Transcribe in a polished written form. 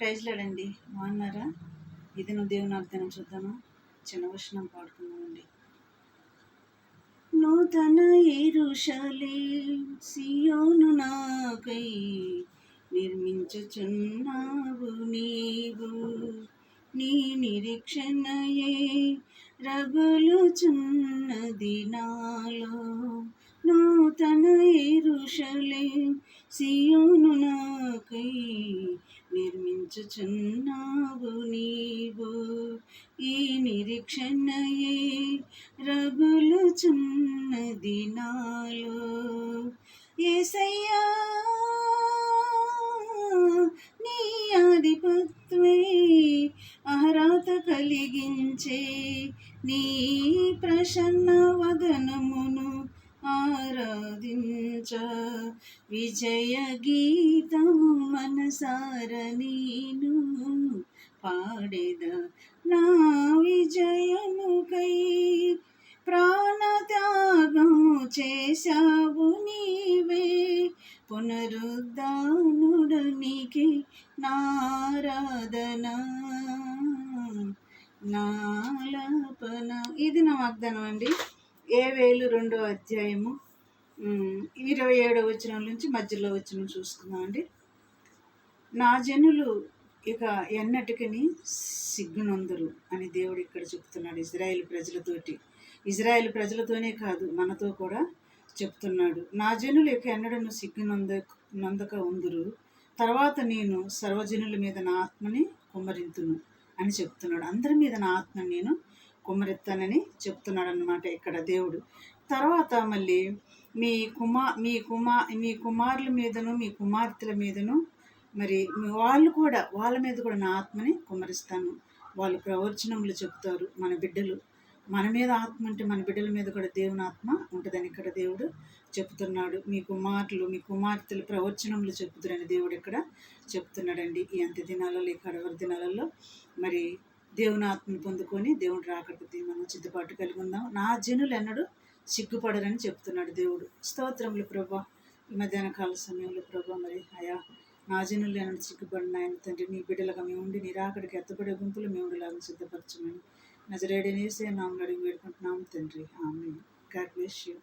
ప్రైజ్లాడండి. బాగున్నారా? ఇది నువ్వు దేవుని అర్థం చూద్దామా? చిన్న వచనం పాడుకుందామండి. నూతన యెరూషలేము సియోను నాకై నిర్మించుచున్నావు నీవు, నీ నిరీక్షణయే రగులుచున్నది నాలో. నూతన యెరూషలేము సియోను నాకై నిర్మించుచున్నావు నీవు, ఈ నిరీక్షణయే రగులుచున్నది నాలో. యేసయ్యా నీ ఆధిపత్యమే అర్హత కలిగించే, నీ ప్రసన్న వదనమును ఆరాధించ విజయ గీతము మనసార నేను పాడేద. నా విజయముకై ప్రాణత్యాగము చేశావు నీవే, పునరుద్ధానుడనికి నారాధన నాలపన. ఇది నా వాగ్దానం అండి. యోవేలు 2వ అధ్యాయము 27వ వచనం నుంచి మధ్యలో వచనం చూసుకుందామండి. నా జనులు ఇక ఎన్నటికని సిగ్గునందరు అని దేవుడు ఇక్కడ చెప్తున్నాడు ఇజ్రాయేల్ ప్రజలతోనే కాదు, మనతో కూడా చెప్తున్నాడు. నా జనులు ఇక ఎన్నడను సిగ్గునందక ఉందురు, తర్వాత నేను సర్వజనుల మీద నా ఆత్మని కుమ్మరింతును అని చెప్తున్నాడు. అందరి మీద నా ఆత్మని నేను కుమ్మరిస్తానని చెప్తున్నాడు అన్నమాట ఇక్కడ దేవుడు. తర్వాత మళ్ళీ మీ కుమారుల మీదను మీ కుమార్తెల మీదను మరి వాళ్ళ మీద కూడా నా ఆత్మని కుమ్మరిస్తాను. వాళ్ళు ప్రవచనములు చెప్తారు. మన మీద ఆత్మ అంటే మన బిడ్డల మీద కూడా దేవుని ఆత్మ ఉంటుందని ఇక్కడ దేవుడు చెప్తున్నాడు. మీ కుమార్తెలు ప్రవచనములు చెప్తారని దేవుడు ఇక్కడ చెప్తున్నాడండి. ఈ అంత్య దినాలలో, ఈ కడవరి దినాలలో మరి దేవుని ఆత్మను పొందుకొని దేవుడు రాకడికి మనం సిద్ధపాటు కలిగి ఉందాం. నా జనులు ఎన్నడూ సిగ్గుపడరని చెప్తున్నాడు దేవుడు. స్తోత్రములు ప్రభా. ఈ మధ్యాహ్న కాల సమయంలో ప్రభా మరి అయా నా జనులు ఎన్నడూ సిగ్గుపడిన ఆయన తండ్రి, నీ బిడ్డలుగా మేము ఉండి నీ రాకడికి ఎత్తపడే గుంపులు మేము లాగా సిద్ధపరచమని నజరేయుడైన యేసయ్య నామములో అడిగి వేడుకుంటున్నాము తండ్రి. ఆమేన్. God bless you.